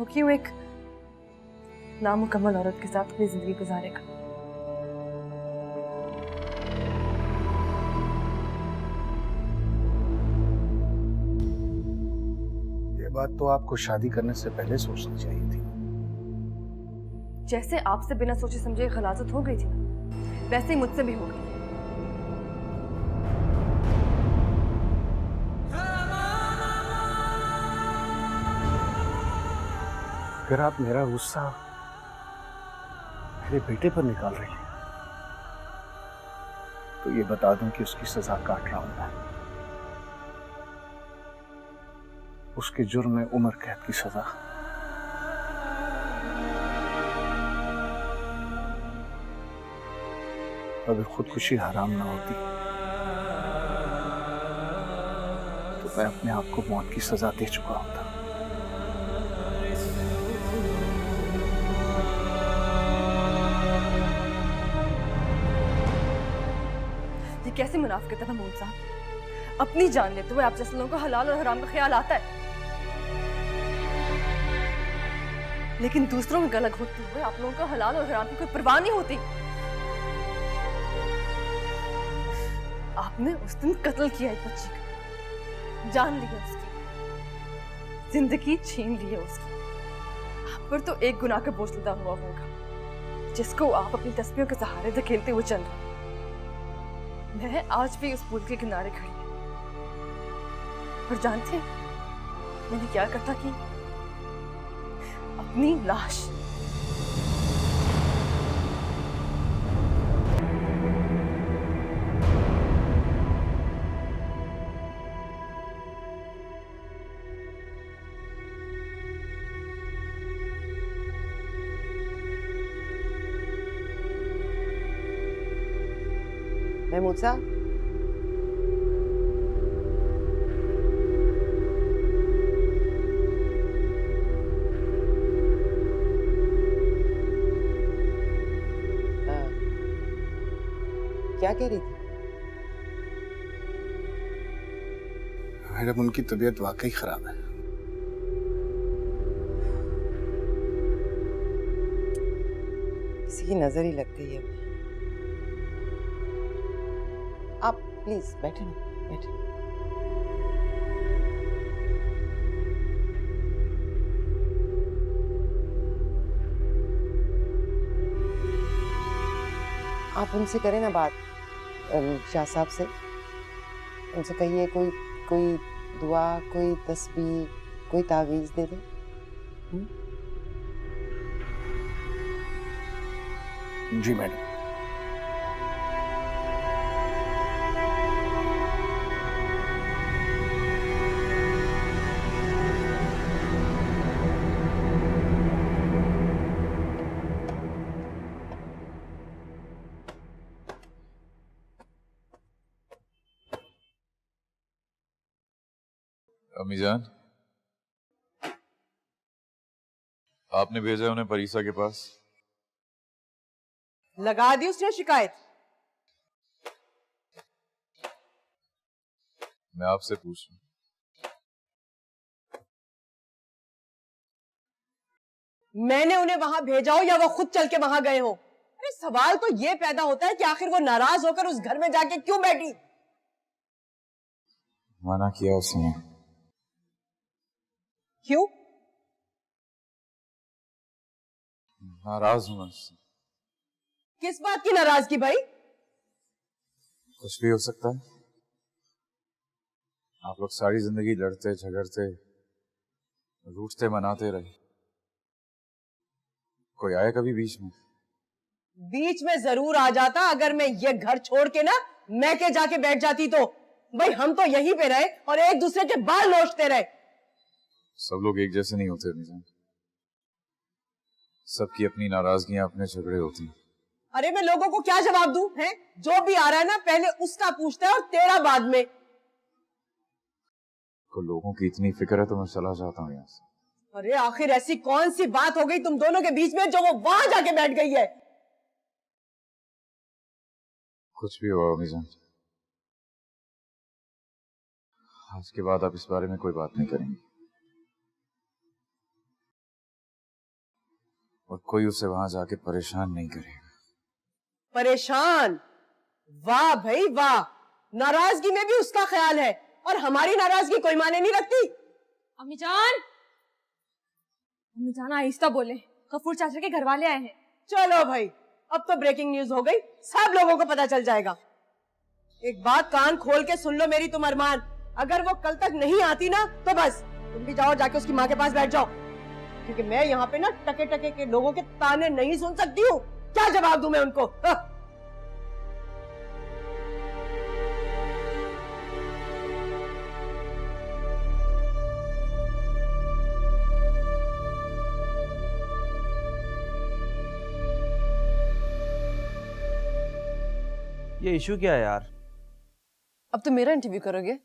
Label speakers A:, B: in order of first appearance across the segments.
A: वो क्यों एक नामुकम्मल औरत के साथ अपनी जिंदगी गुजारेगा?
B: ये बात तो आपको शादी करने से पहले सोचनी चाहिए थी।
A: जैसे आपसे बिना सोचे समझे गलाजत हो गई थी ना, वैसे ही मुझसे भी हो गई।
B: अगर आप मेरा गुस्सा मेरे बेटे पर निकाल रही हैं, तो ये बता दूं कि उसकी सजा काट रहा हूं मैं। उसके जुर्म में उम्र कैद की सजा। अगर खुदकुशी हराम ना होती तो मैं अपने आप को मौत की सजा दे चुका होता।
A: ये कैसे मुनाफिकत है महमूद साहब? अपनी जान लेते हुए आप जैसे लोगों को हलाल और हराम का ख्याल आता है, लेकिन दूसरों में गला घोटते हुए आप लोगों को हलाल और हराम की कोई परवाह नहीं होती। आपने उस दिन कत्ल किया एक बच्ची का, जान लिया उसकी, जिंदगी छीन ली है उसकी। आप पर तो एक गुनाह का बोझ लदा हुआ होगा, जिसको आप अपनी तस्वीरों के सहारे धकेलते हुए चल रहे। मैं आज भी उस पुल के किनारे खड़ी हूं, और जानते हैं मैंने क्या इकट्ठा की? अपनी लाश।
C: महमूद साहब, क्या कह रही थी?
B: मैडम, उनकी तबीयत वाकई खराब है।
C: किसी की नजर ही लग गई है। आप प्लीज बैठे ना, बैठे। आप उनसे करें ना बात, शाह साहब से। उनसे कहिए कोई कोई दुआ, कोई तस्बीह, कोई तावीज दे दे।
B: जी मैडम।
D: अम्मीजान, आपने भेजा है उन्हें परीसा के पास?
C: लगा दी उसने शिकायत।
D: मैं आपसे पूछूं,
C: मैंने उन्हें वहां भेजा हो या वो खुद चल के वहां गए हो? अरे सवाल तो ये पैदा होता है कि आखिर वो नाराज होकर उस घर में जाके क्यों बैठी?
D: मना किया उसने।
C: क्यों?
D: नाराज हूं मैं उससे।
C: किस बात की नाराजगी भाई?
D: कुछ भी हो सकता है। आप लोग सारी जिंदगी लड़ते झगड़ते रूठते मनाते रहे, कोई आया कभी बीच में?
C: बीच में जरूर आ जाता अगर मैं ये घर छोड़ के ना मैं के जाके बैठ जाती तो। भाई हम तो यहीं पे रहे और एक दूसरे के बाल नोचते रहे।
D: सब लोग एक जैसे नहीं होते अम्मीजान, सबकी अपनी नाराजगियां, अपने झगड़े होती हैं।
C: अरे मैं लोगों को क्या जवाब दूं? हैं? जो भी आ रहा है ना पहले उसका पूछता है और तेरा बाद में।
D: को लोगों की इतनी फिक्र है तो मैं चला जाता हूँ यहाँ से।
C: अरे आखिर ऐसी कौन सी बात हो गई तुम दोनों के बीच में जो वो वहां जाके बैठ गई है?
D: कुछ भी हो अम्मीजान, आज के बाद आप इस बारे में कोई बात नहीं करेंगे। और कोई उसे वहां जाके परेशान नहीं करेगा।
E: परेशान? वाह भाई वाह, नाराजगी में भी उसका ख्याल है और हमारी नाराजगी कोई माने नहीं रखती।
A: अम्मी जान आहिस्ता बोले, गफूर चाचा के घर वाले आए हैं।
E: चलो भाई, अब तो ब्रेकिंग न्यूज हो गई, सब लोगों को पता चल जाएगा। एक बात कान खोल के सुन लो मेरी तुम अरमान, अगर वो कल तक नहीं आती ना तो बस तुम भी जाओ, जाके उसकी माँ के पास बैठ जाओ, क्योंकि मैं यहाँ पे ना टके टके के लोगों के ताने नहीं सुन सकती हूँ। क्या जवाब दूं मैं उनको?
F: ये इशू क्या है यार?
A: अब तो मेरा इंटरव्यू करोगे?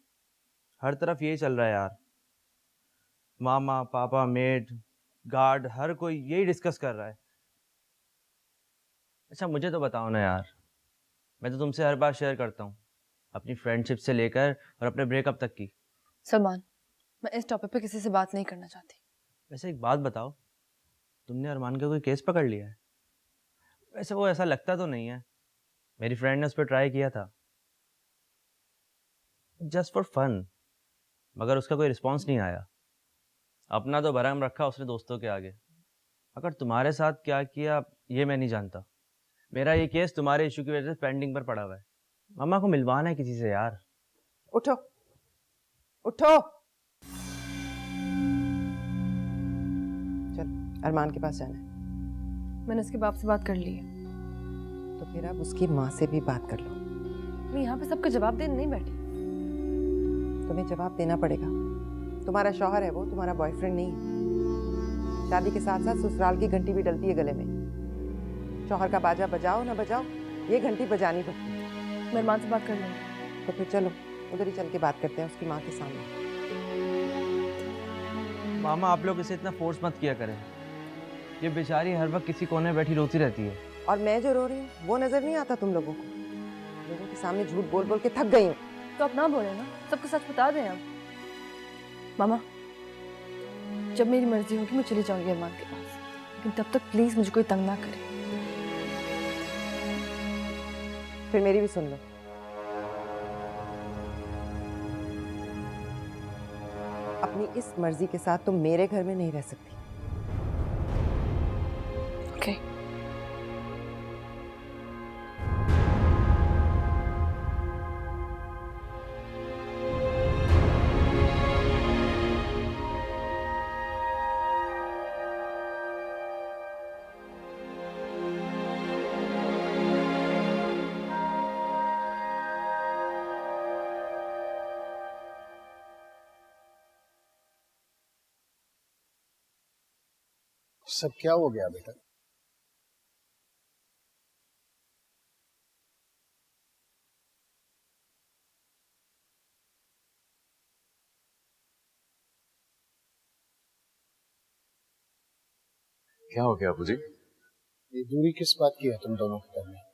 F: हर तरफ यही चल रहा है यार। मामा, पापा, मेड, गार्ड, हर कोई यही डिस्कस कर रहा है। अच्छा मुझे तो बताओ ना यार, मैं तो तुमसे हर बार शेयर करता हूँ, अपनी फ्रेंडशिप से लेकर और अपने ब्रेकअप तक की।
A: सलमान, मैं इस टॉपिक पे किसी से बात नहीं करना चाहती।
F: वैसे एक बात बताओ, तुमने अरमान का कोई केस पकड़ लिया है? वैसे वो ऐसा लगता तो नहीं है, मेरी फ्रेंड ने उस पर ट्राई किया था जस्ट फॉर फन, मगर उसका कोई रिस्पॉन्स नहीं आया। अपना तो भरम रखा उसने दोस्तों के आगे। अगर तुम्हारे साथ क्या किया ये मैं नहीं जानता। मेरा ये केस तुम्हारे इशू की वजह से पेंडिंग पर पड़ा हुआ है। मम्मा को मिलवाना है किसी से यार।
E: उठो उठो,
C: चल अरमान के पास जाना है।
A: मैंने उसके बाप से बात कर ली है।
C: तो फिर अब उसकी माँ से भी बात कर लो।
A: मैं यहाँ पे सबको जवाब देने नहीं बैठी।
C: तुम्हें जवाब देना पड़ेगा। तुम्हारा शौहर है वो, तुम्हारा बॉयफ्रेंड नहीं है। शादी के साथ साथ ससुराल की घंटी भी डलती है गले में। शौहर का बाजा बजाओ ना बजाओ, ये घंटी बजानी पड़ती है।
A: मैं अरमान से बात कर लूँगी।
C: तो फिर चलो उधर ही चल के बात करते हैं उसकी माँ के सामने।
F: मामा आप लोग इसे इतना फोर्स मत किया करें, ये बेचारी हर वक्त किसी कोने में बैठी रोती रहती है।
C: और मैं जो रो रही हूँ वो नजर नहीं आता तुम लोगों को? लोगों के सामने झूठ बोल बोल के थक गई हूँ।
A: तो आप ना बोले ना, सबको सच बता दें अब। मामा, जब मेरी मर्जी होगी मैं चली जाऊंगी अरमान के पास, लेकिन तब तक प्लीज मुझे कोई तंग ना करे।
C: फिर मेरी भी सुन लो। अपनी इस मर्जी के साथ तुम मेरे घर में नहीं रह सकती।
A: ओके।
B: सब क्या हो गया बेटा?
D: क्या हो गया अबू जी?
B: ये दूरी किस बात की है तुम दोनों के दरमियान?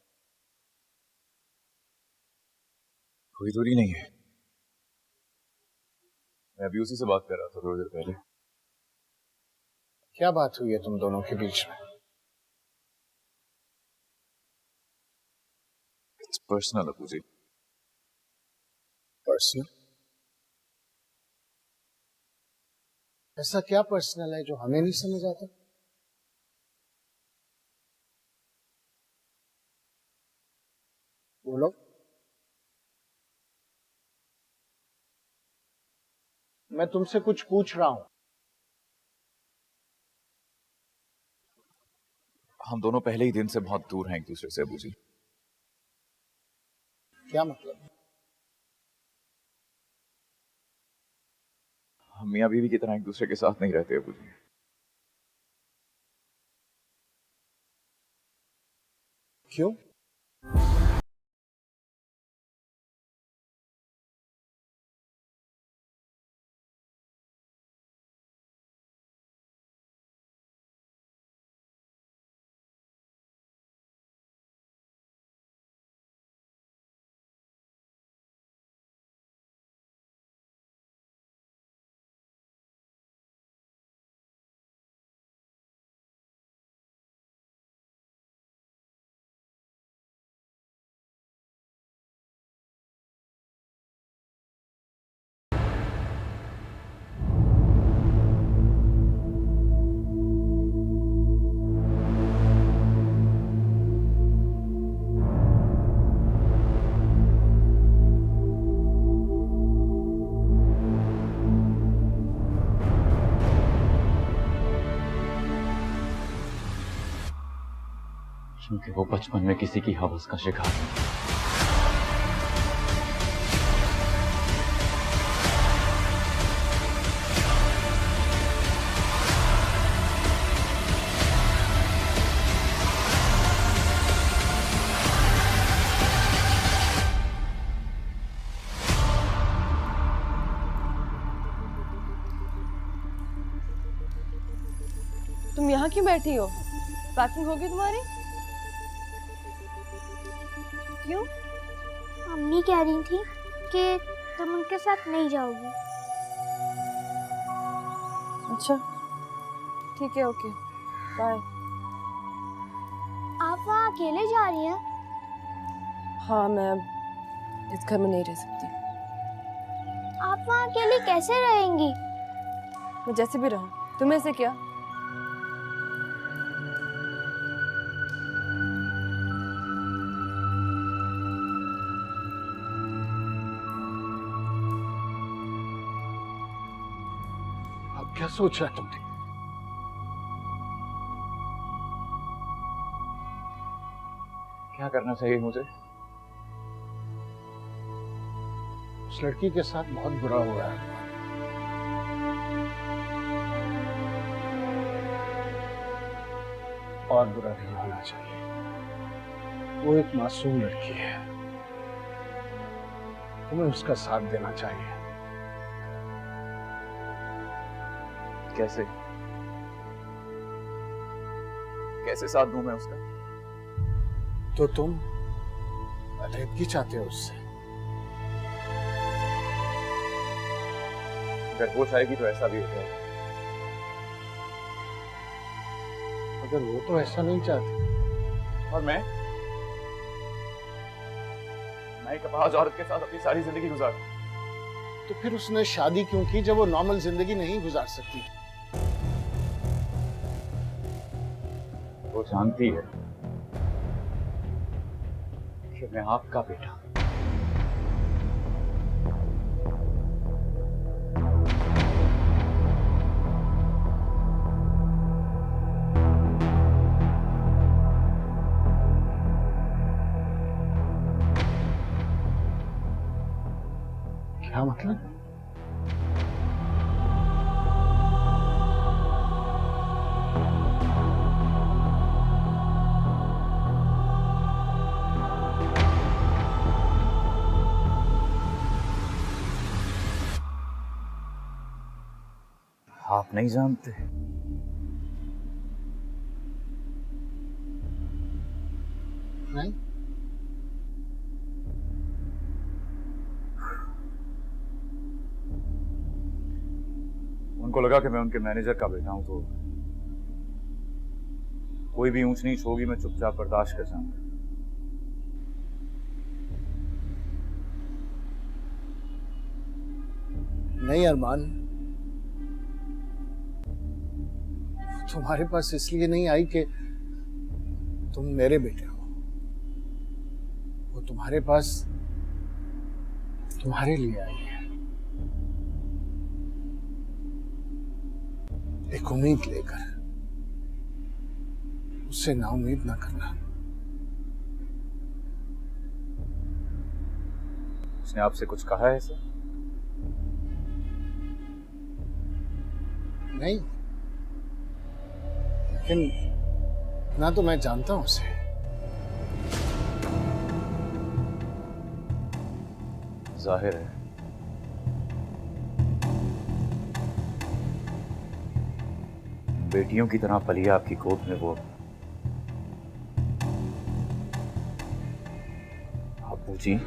D: कोई दूरी नहीं है, मैं अभी उसी से बात कर रहा था थोड़ी देर पहले।
B: क्या बात हुई है तुम दोनों के बीच में?
D: It's personal Abu ji.
B: Personal? ऐसा क्या पर्सनल है जो हमें नहीं समझ आता? बोलो। मैं तुमसे कुछ पूछ रहा हूं।
D: हम दोनों पहले ही दिन से बहुत दूर हैं एक दूसरे से अबू जी।
B: क्या मतलब?
D: हम मियां बीवी की तरह एक दूसरे के साथ नहीं रहते अबू जी।
B: क्यों?
D: क्योंकि वो बचपन में किसी की हवस का शिकार था।
A: तुम यहाँ क्यों बैठी हो? पैकिंग होगी तुम्हारी? क्यों?
G: मम्मी कह रही थी कि तुम उनके साथ नहीं जाओगी।
A: अच्छा, ठीक है, ओके, बाय।
G: आप वहाँ अकेले जा रही हैं?
A: हाँ, मैं इस घर में नहीं रह सकती।
G: आप वहाँ अकेली कैसे रहेंगी?
A: मैं जैसे भी रहूं, तुम्हें से क्या?
B: अब क्या सोचा तुमने?
D: क्या करना चाहिए मुझे?
B: उस लड़की के साथ बहुत बुरा हुआ है। और बुरा नहीं होना चाहिए। वो एक मासूम लड़की है, तुम्हें उसका साथ देना चाहिए।
D: कैसे? कैसे साथ दूं मैं उसका?
B: तो तुम अलग चाहते हो उससे?
D: अगर वो चाहेगी तो ऐसा भी हो जाएगा।
B: अगर वो तो ऐसा नहीं चाहती,
D: और मैं एक अपाहिज औरत के साथ अपनी सारी जिंदगी गुजार,
B: तो फिर उसने शादी क्यों की जब वो नॉर्मल जिंदगी नहीं गुजार सकती?
D: वो जानती है कि मैं आपका बेटा।
B: क्या मतलब?
D: आप नहीं जानते?
B: नहीं,
D: उनको लगा कि मैं उनके मैनेजर का बेटा हूं, तो कोई भी ऊंच नीच होगी मैं चुपचाप बर्दाश्त कर जाऊंगा।
B: नहीं अरमान, तुम्हारे पास इसलिए नहीं आई कि तुम मेरे बेटे हो। वो तुम्हारे पास तुम्हारे लिए आई है, एक उम्मीद लेकर। उससे ना उम्मीद ना करना।
D: उसने आपसे कुछ कहा है सर?
B: नहीं, लेकिन ना तो मैं जानता हूं उसे।
D: जाहिर है बेटियों की तरह पली है आपकी गोद में वो अब्बू जी।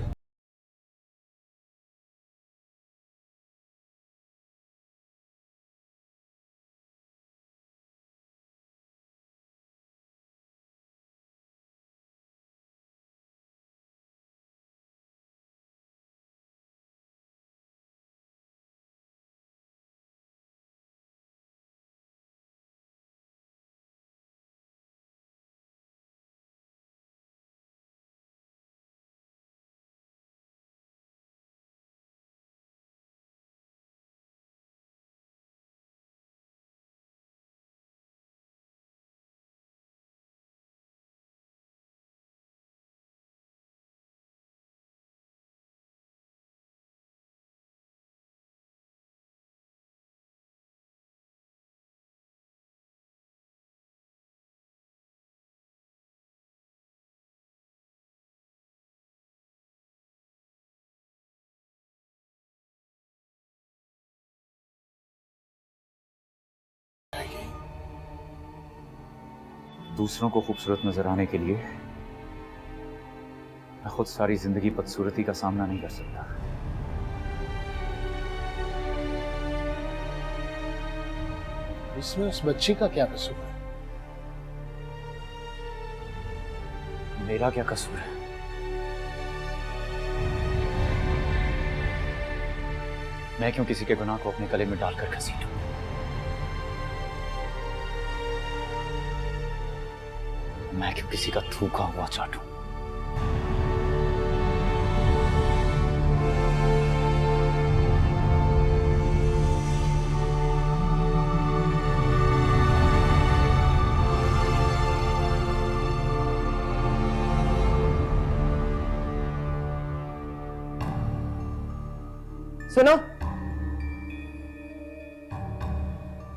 D: दूसरों को खूबसूरत नजर आने के लिए मैं खुद सारी जिंदगी बदसूरती का सामना नहीं कर सकता।
B: इसमें उस बच्ची का क्या कसूर है?
D: मेरा क्या कसूर है? मैं क्यों किसी के गुनाह को अपने गले में डालकर घसीटूं? मैं क्यों किसी का थूका हुआ चाटूं?
C: सुनो,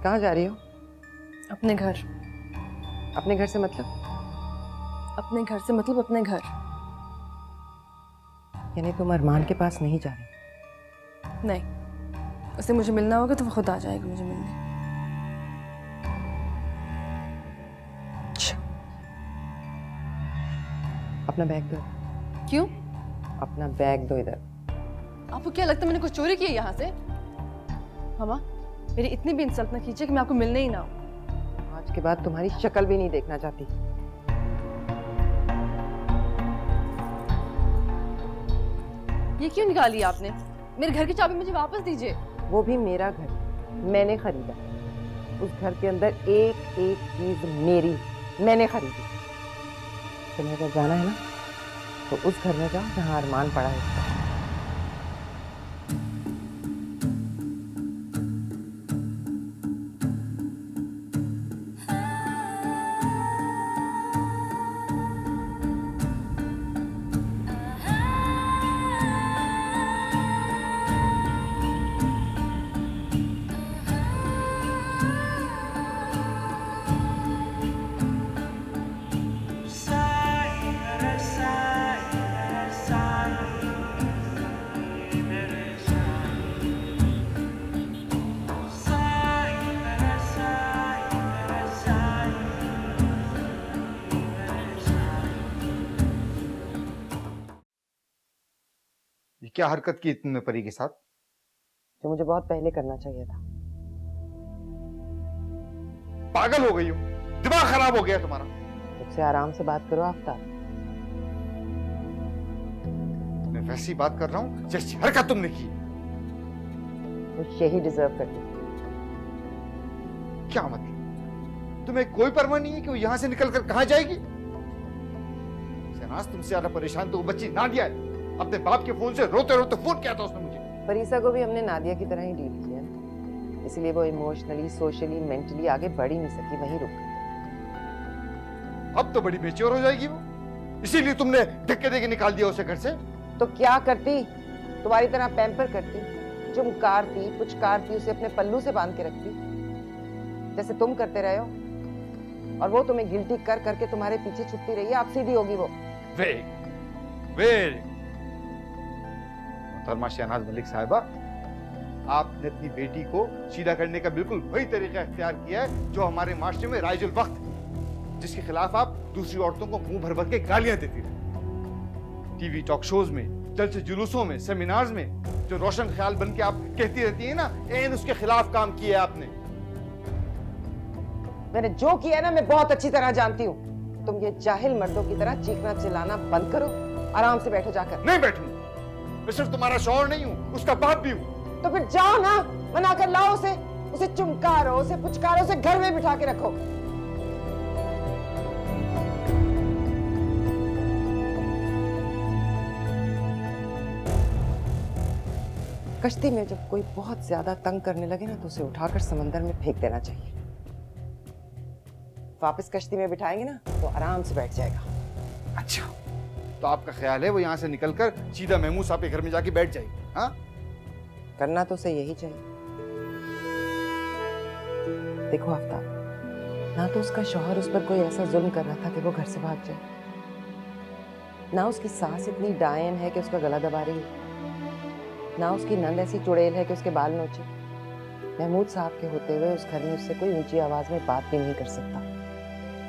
C: कहाँ जा रही हो?
A: अपने घर।
C: अपने घर से मतलब?
A: अपने घर से मतलब अपने घर।
C: यानी तुम अरमान के पास नहीं जा रही?
A: नहीं, उसे मुझे मिलना होगा तो वो खुद आ जाएगा मुझे मिलने।
C: अपना बैग दो।
A: क्यों?
C: अपना बैग दो इधर।
A: आपको क्या लगता है मैंने कुछ चोरी की है यहाँ से? मामा, मेरी इतनी भी इंसल्ट ना कीजिए कि मैं आपको मिलने ही ना हो।
C: आज के बाद तुम्हारी शक्ल भी नहीं देखना चाहती।
A: ये क्यों निकाली आपने? मेरे घर की चाबी मुझे वापस दीजिए।
C: वो भी मेरा घर, मैंने खरीदा। उस घर के अंदर एक एक चीज मेरी, मैंने खरीदी। तुम्हें अगर जाना है ना तो उस घर में जाओ जहाँ अरमान पड़ा है उसका।
H: ये क्या हरकत की तुमने परी के साथ?
C: जो मुझे बहुत पहले करना चाहिए था।
H: पागल हो गई हो, दिमाग खराब हो गया तुम्हारा।
C: मुझसे आराम से बात करो आफ्ताब।
H: मैं वैसी बात कर रहा हूं जैसी हरकत तुमने की।
C: वो यही डिजर्व करती।
H: क्या मतलब? तुम्हें कोई परवाह नहीं है कि वो यहां से निकलकर कहां जाएगी? शहनाज, तुमसे ज्यादा परेशान तो वो बच्ची नादिया है। अपने बाप के फोन से रोते रोते फोन किया था उसने मुझे।
C: परीसा को भी हमने नादिया की तरह ही डील किया ना, इसलिए वो इमोशनली, सोशली, मेंटली आगे बढ़ ही नहीं सकी, वहीं रुक गई।
H: अब तो बड़ी बेचैन हो जाएगी वो, इसीलिए तुमने धक्के देके निकाल दिया उसे घर से।
C: तो क्या करती? तुम्हारी तरह पैम्पर करती, चुमकारती, पुचकारती, उसे अपने पल्लू से बांध के रखती जैसे तुम करते रहे हो, और वो तुम्हें गिल्टी कर करके तुम्हारे पीछे छुपती रही है। आप सीधी होगी वो।
H: वेरी मोहतरमा शहनाज मलिक साहिबा, आपने अपनी बेटी को सीधा करने का बिल्कुल वही तरीका इख्तियार किया है जो हमारे माशरे में राइजुल वक्त, जिसके खिलाफ आप दूसरी औरतों को मुंह भर भर के गालियां देती रही। टीवी टॉक शोज में, जलसे जुलूसों में, सेमिनार्स में जो रोशन ख्याल बन के आप कहती रहती है ना, एन उसके खिलाफ काम किया है आपने।
C: मैंने जो किया ना, मैं बहुत अच्छी तरह जानती हूँ। तुम ये जाहिल मर्दों की तरह चीखना चिल्लाना बंद करो, आराम से बैठो जाकर।
H: नहीं बैठूंगा, मैं सिर्फ तुम्हारा शौहर नहीं हूँ, उसका बाप भी हूँ।
C: तो फिर जाओ ना, मना कर लाओ उसे, उसे चुमकारो, उसे पुचकारो, उसे घर में बिठा के रखो। कश्ती में जब कोई बहुत ज्यादा तंग करने लगे ना, तो उसे उठाकर समंदर में फेंक देना चाहिए। वापस कश्ती में बिठाएंगे ना तो आराम से बैठ जाएगा।
H: अच्छा, तो आपका ख्याल है वो यहाँ से निकलकर सीधा महमूद साहब के घर में जाके बैठ जाएगी? हाँ,
C: करना तो उसे यही चाहिए। देखो आफ्ताब, ना तो उसका शौहर उस पर कोई ऐसा जुल्म कर रहा था कि वो घर से भाग जाए, ना उसकी सास इतनी डायन है कि उसका गला दबा रही है, ना उसकी नंद ऐसी चुड़ैल है कि उसके बाल नोचे। महमूद साहब के होते हुए उस घर में उससे कोई ऊंची आवाज में बात भी नहीं कर सकता।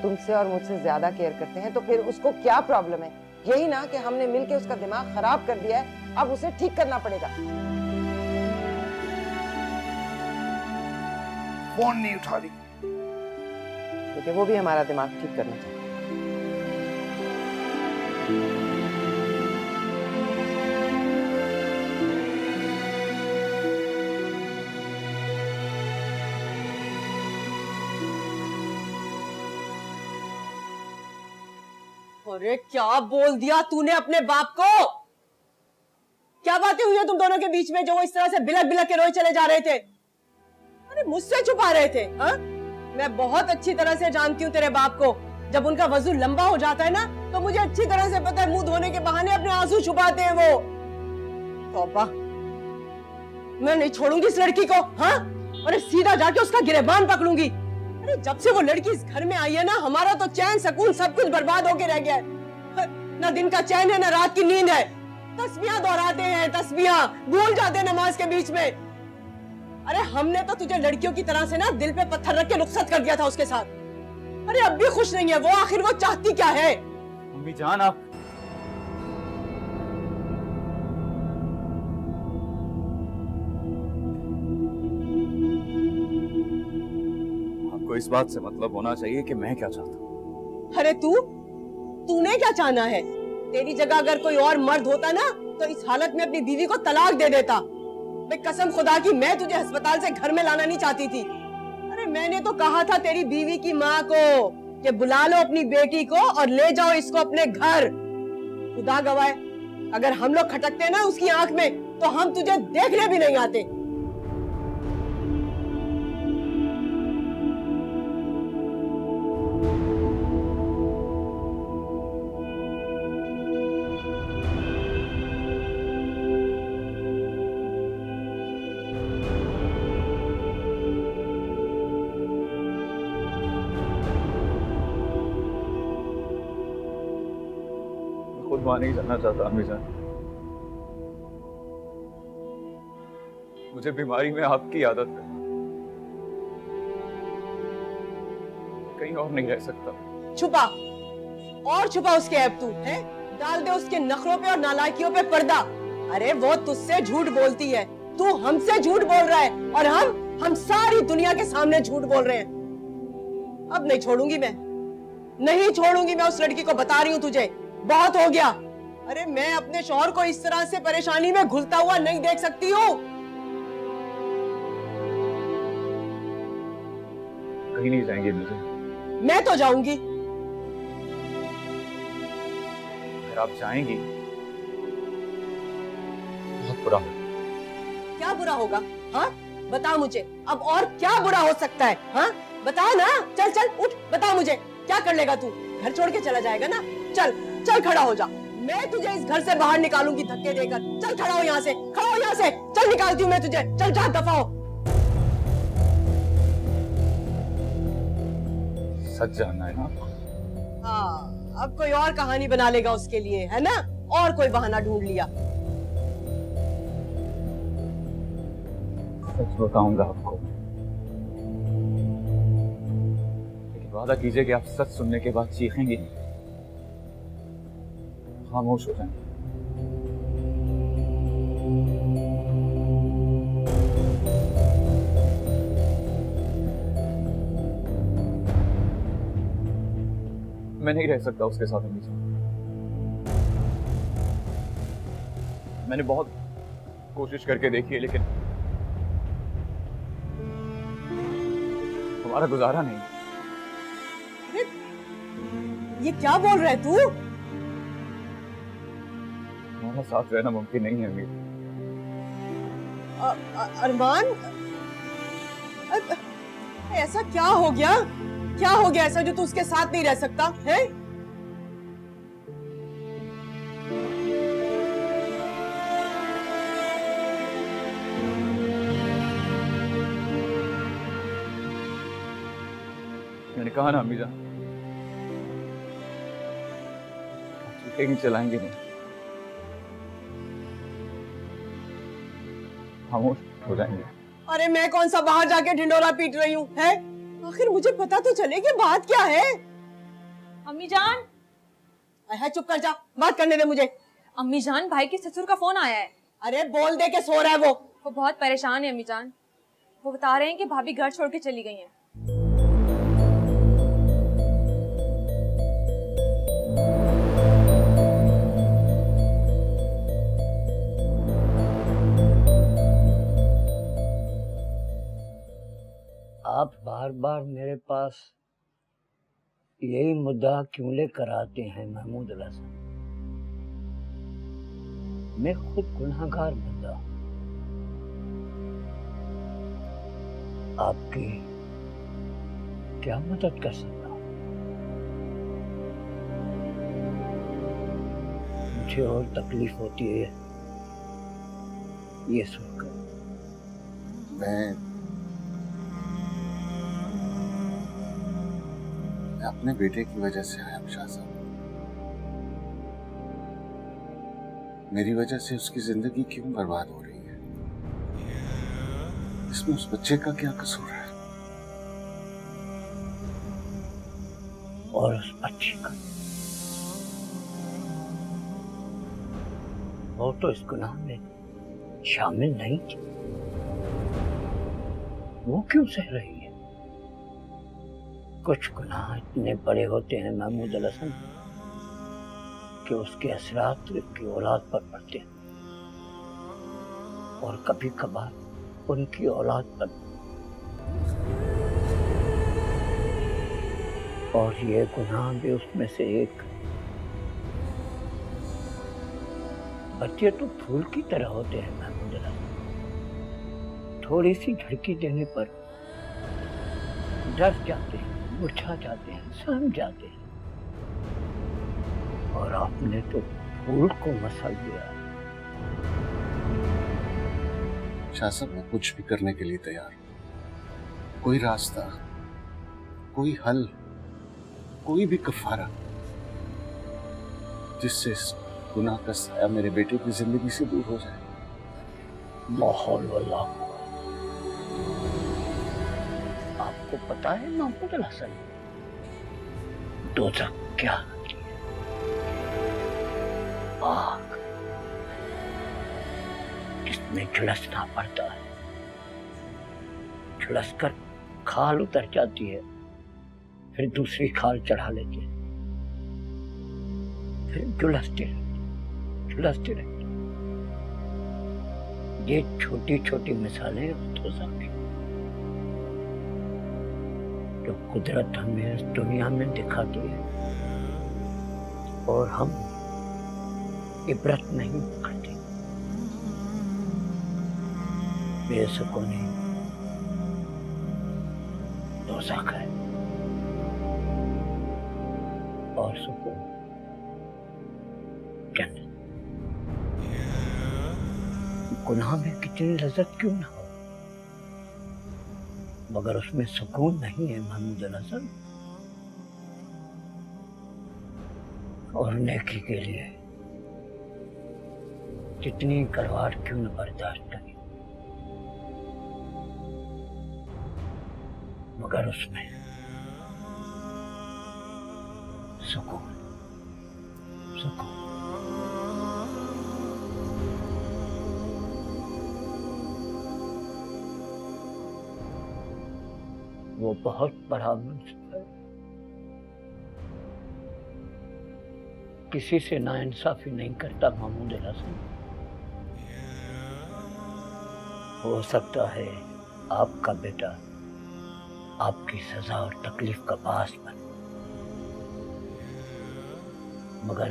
C: तुमसे और मुझसे ज्यादा केयर करते हैं तो फिर उसको क्या प्रॉब्लम है? यही ना कि हमने मिलके उसका दिमाग खराब कर दिया है, अब उसे ठीक करना पड़ेगा।
B: फोन नहीं उठा रही।
C: क्योंकि वो भी हमारा दिमाग ठीक करना चाहता है।
E: अरे क्या बोल दिया तूने अपने बाप को? क्या बातें हुई है तुम दोनों के बीच में जो वो इस तरह से बिलक बिलक के रोए चले जा रहे थे? अरे मुझसे छुपा रहे थे? हाँ? मैं बहुत अच्छी तरह से जानती हूँ तेरे बाप को। जब उनका वजू लंबा हो जाता है ना तो मुझे अच्छी तरह से पता है, मुंह धोने के बहाने अपने आंसू छुपाते हैं वो। तौबा, मैं नहीं छोड़ूंगी इस लड़की को। हाँ? अरे सीधा जाके उसका गिरेबान पकड़ूंगी। अरे जब से वो लड़की इस घर में आई है ना, हमारा तो चैन सुकून सब कुछ बर्बाद होके रह गया है। ना दिन का चैन है ना रात की नींद है। तस्बीहां दोहराते हैं, तस्बीहां भूल जाते हैं नमाज के बीच में। अरे हमने तो तुझे लड़कियों की तरह से ना दिल पे पत्थर रख के रुखसत कर दिया था उसके साथ। अरे अब भी खुश नहीं है वो, आखिर वो चाहती क्या है?
D: मम्मी जान, आप आपको इस बात से मतलब होना चाहिए कि मैं क्या चाहता हूँ।
E: अरे तूने क्या चाहना है? तेरी जगह अगर कोई और मर्द होता ना तो इस हालत में अपनी बीवी को तलाक दे देता। मैं कसम खुदा की मैं तुझे अस्पताल से घर में लाना नहीं चाहती थी। अरे मैंने तो कहा था तेरी बीवी की माँ को कि बुला लो अपनी बेटी को और ले जाओ इसको अपने घर। खुदा गवाह, अगर हम लोग खटकते ना उसकी आंख में तो हम तुझे देखने भी नहीं आते।
D: खुद वहां नहीं जाना चाहता अम्मी जान। मुझे बीमारी में आपकी आदत है, कहीं और नहीं रह सकता।
E: छुपा और छुपा उसके ऐब तू है, डाल दे उसके नखरों पे और नालायकियों पे पर्दा। अरे वो तुझसे झूठ बोलती है, तू हमसे झूठ बोल रहा है और हम सारी दुनिया के सामने झूठ बोल रहे हैं। अब नहीं छोड़ूंगी मैं, नहीं छोड़ूंगी मैं उस लड़की को, बता रही हूँ तुझे, बहुत हो गया। अरे मैं अपने शौहर को इस तरह से परेशानी में घुलता हुआ नहीं देख सकती हूँ।
D: कहीं नहीं जाएंगे मुझे।
E: मैं तो जाऊंगी।
D: अगर आप जाएंगी बहुत बुरा होगा।
E: क्या बुरा होगा? हाँ बता मुझे, अब और क्या बुरा हो सकता है? हाँ बता ना, चल चल उठ, बता मुझे क्या कर लेगा तू? घर छोड़ के चला जाएगा ना? चल चल खड़ा हो जा, मैं तुझे इस घर से बाहर निकालूंगी धक्के देकर। चल खड़ा हो यहाँ से, खड़ा हो यहाँ से, चल निकालती हूँ मैं तुझे, चल जा दफा हो।
D: सच जानना है ना?
E: हाँ अब कोई और कहानी बना लेगा उसके लिए, है ना? और कोई बहाना ढूंढ लिया।
D: सच बताऊंगा आपको, लेकिन वादा कीजिए कि आप सच सुनने के बाद चीखेंगे नहीं, खामोश हो जाएंगे। मैं नहीं रह सकता उसके साथ अम्मी जान। मैंने बहुत कोशिश करके देखी है, लेकिन हमारा गुजारा नहीं।
E: ये क्या बोल रहा है तू?
D: हमारा साथ रहना मुमकिन नहीं है अमीर।
E: अरमान, ऐसा क्या हो गया? क्या हो गया ऐसा जो तू उसके साथ नहीं रह सकता है?
D: मैंने कहा ना अम्मी जान, चीखेंगे चलाएंगे नहीं, खामोश हो जाएंगे।
E: अरे मैं कौन सा बाहर जाके ढिंडोरा पीट रही हूँ है? आखिर मुझे पता तो चले कि बात क्या है।
A: अम्मी जान,
E: है चुप कर जा, बात करने दे मुझे।
A: अम्मी जान, भाई के ससुर का फोन आया है।
E: अरे बोल दे के सो रहा है
A: वो बहुत परेशान है अम्मी जान। वो बता रहे हैं कि भाभी घर छोड़ के चली गई हैं।
I: आप बार बार मेरे पास यही मुद्दा क्यों लेकर आते हैं महमूद अल हसन? मैं खुद गुनाहगार बंदा, आपकी क्या मदद कर सकता हूँ? मुझे और तकलीफ होती है ये सुनकर।
B: मैं अपने बेटे की वजह से आया शाह साहब। मेरी वजह से उसकी जिंदगी क्यों बर्बाद हो रही है? इसमें उस बच्चे का क्या कसूर है?
I: और उस बच्चे का वो तो इस गुनाह में शामिल नहीं थी, वो क्यों सह रही है? कुछ गुनाह इतने बड़े होते हैं महमूद अल हसन कि उसके असरात उसकी औलाद पर पड़ते हैं, और कभी कभार उनकी औलाद पर। और ये गुनाह भी उसमें से एक। बच्चे तो फूल की तरह होते हैं महमूद अल हसन, थोड़ी सी झड़की देने पर डर जाते हैं, मुरझा जाते हैं, सहम जाते हैं। और आपने तो फूल को मसल दिया।
B: शाह साहब, मैं कुछ भी करने के लिए तैयार हूं। कोई रास्ता, कोई हल, कोई भी कफारा जिससे इस गुनाह का साया मेरे बेटे की जिंदगी से दूर हो जाए।
I: माहौल वल्लाह। आपको पता है महमूद अल हसन, दोज़ख क्या होती है? आग, जिसमें झुलसना पड़ता है, झुलस कर खाल उतर जाती है, फिर दूसरी खाल चढ़ा लेते हैं, फिर झुलसते रहते। ये छोटी छोटी मिसालें दोज़ख की जो कुदरत हमें इस दुनिया में दिखाती है, और हम इबरत नहीं करते। बेसुकूनी दोज़ख है, और सुकून जन्नत। गुनाह में कितनी लज्जत क्यों ना हो, मगर उसमें सुकून नहीं है महमूद अल हसन। और नेकी के लिए कितनी करवाट क्यों न बर्दाश्त करें, मगर उसमें सुकून। वो बहुत बड़ा मुंसिफ है, किसी से नाइंसाफी नहीं करता महमूद अल हसन। हो सकता है आपका बेटा आपकी सजा और तकलीफ का बास बने, मगर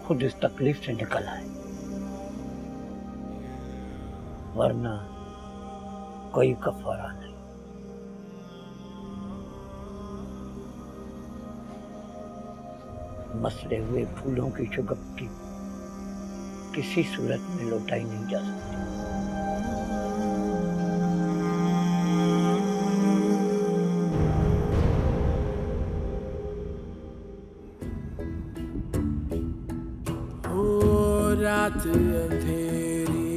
I: खुद इस तकलीफ से निकल आए, वरना कोई कफारा नहीं। मसले हुए फूलों की शुगफ्ती किसी सूरत में लौटाई नहीं जा सकती।
J: रात अंधेरी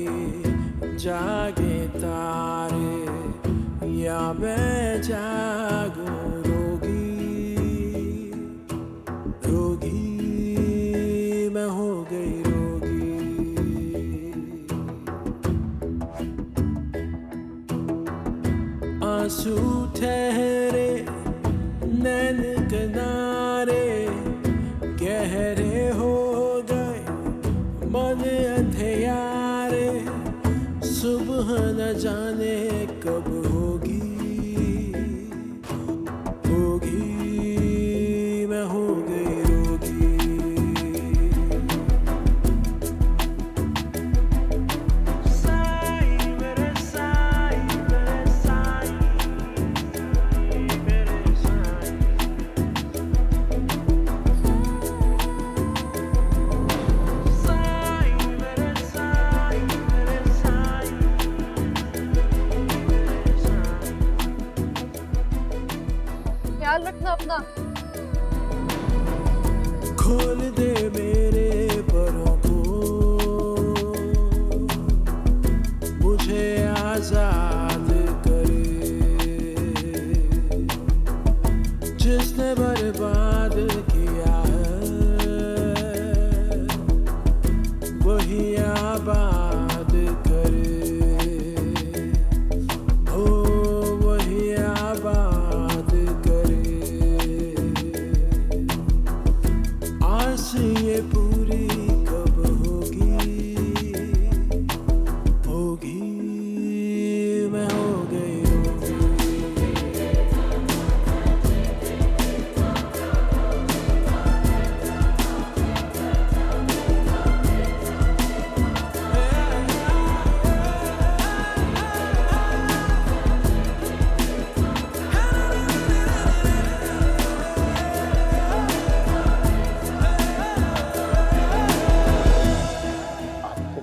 J: जागे तारे, या मैं जागूं रोगी, आंसू ठहरे नैन किनारे गहरे हो गए मन अंधेरे सुबह न जाने कब होगी मैं हो गई रोगी
A: ख्याल रखना अपना।
J: खोल दे मेरे परों को मुझे आजाद करे जिसने बर्बाद किया है वही आबाद करे ओ वही आबाद आस ये पूरी कब होगी मैं हो गई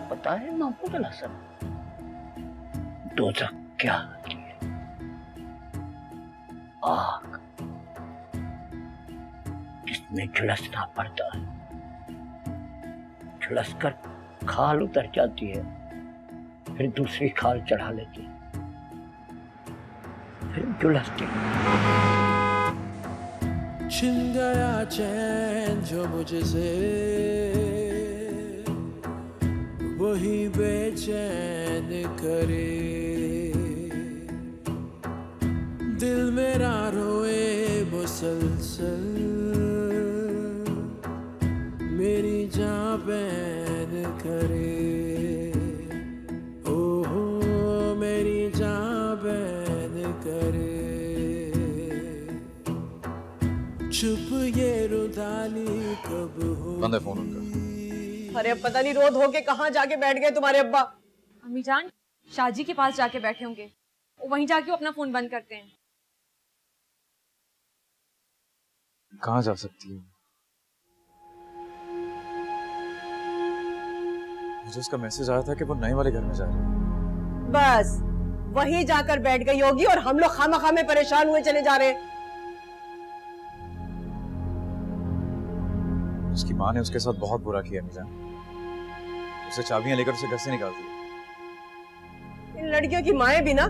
I: पता है महमूद अल हसन दोज़ख क्या होती है? आग जिसमें झुलसना पड़ता है, झुलसकर खाल उतर जाती है, फिर दूसरी खाल चढ़ा लेती है, फिर झुलसती
J: छिन गया चैन जो मुझसे वही बेचैन करे दिल मेरा रोए मुसलसल मेरी जान बैन करे ओहो मेरी जान बैन करे चुप ये रुदाली कब हो
D: बंद है फोन उनका।
E: अरे अब पता नहीं रोध होके कहाँ जाके बैठ गए तुम्हारे अब्बा।
A: अम्मी जान शाहजी के पास जाके बैठे होंगे, वहीं जाके वो अपना फोन बंद करते हैं।
D: कहाँ जा सकती है? मुझे उसका मैसेज आया था कि वो नए वाले घर में जा रही है।
E: बस वहीं जाकर बैठ गई होगी और हम लोग खामखा में परेशान हुए चले जा रहे हैं।
D: उसकी माँ ने उसके साथ बहुत बुरा किया अम्मी जान। उसे चाबियां लेकर उसे घर से निकाल दिया।
E: इन लड़कियों की माएं भी ना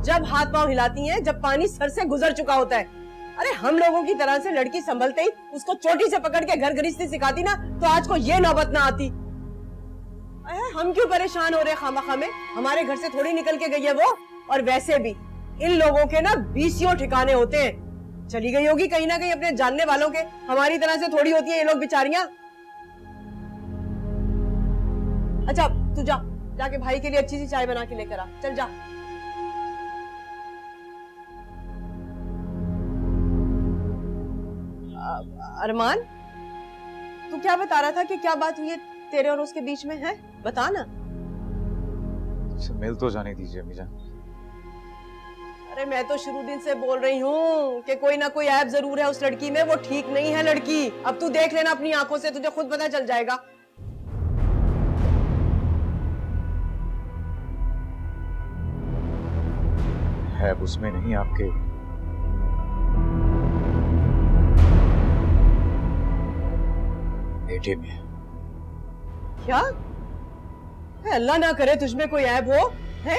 E: जब हाथ पांव हिलाती हैं जब पानी सर से गुजर चुका होता है। अरे हम लोगों की तरह से लड़की संभलते ही उसको चोटी से पकड़ के घर गृहस्थी सिखाती ना तो आज को ये नौबत ना आती। हम क्यों परेशान हो रहे खामखा में? हमारे घर से थोड़ी निकल के गई है वो। और वैसे भी इन लोगों के ना 20 ठिकाने होते हैं। चली गई होगी कहीं ना कहीं अपने जानने वालों के। हमारी तरह से थोड़ी होती है ये लोग बेचारियां। अच्छा तू जा, जाके भाई के लिए अच्छी सी चाय बना के लेकर आ। चल जा। अरमान तू क्या बता रहा था कि क्या बात हुई है तेरे और उसके बीच में है? बता ना।
D: उसे मिल तो जाने दीजिए अम्मी जान।
E: अरे मैं तो शुरू दिन से बोल रही हूँ कि कोई ना कोई ऐप जरूर है उस लड़की में। वो ठीक नहीं है लड़की। अब तू देख लेना अपनी आंखों से, तुझे खुद पता चल जाएगा।
D: है उसमें नहीं, आपके बेटे में।
E: क्या? अल्लाह ना करे तुझमें कोई ऐब हो। है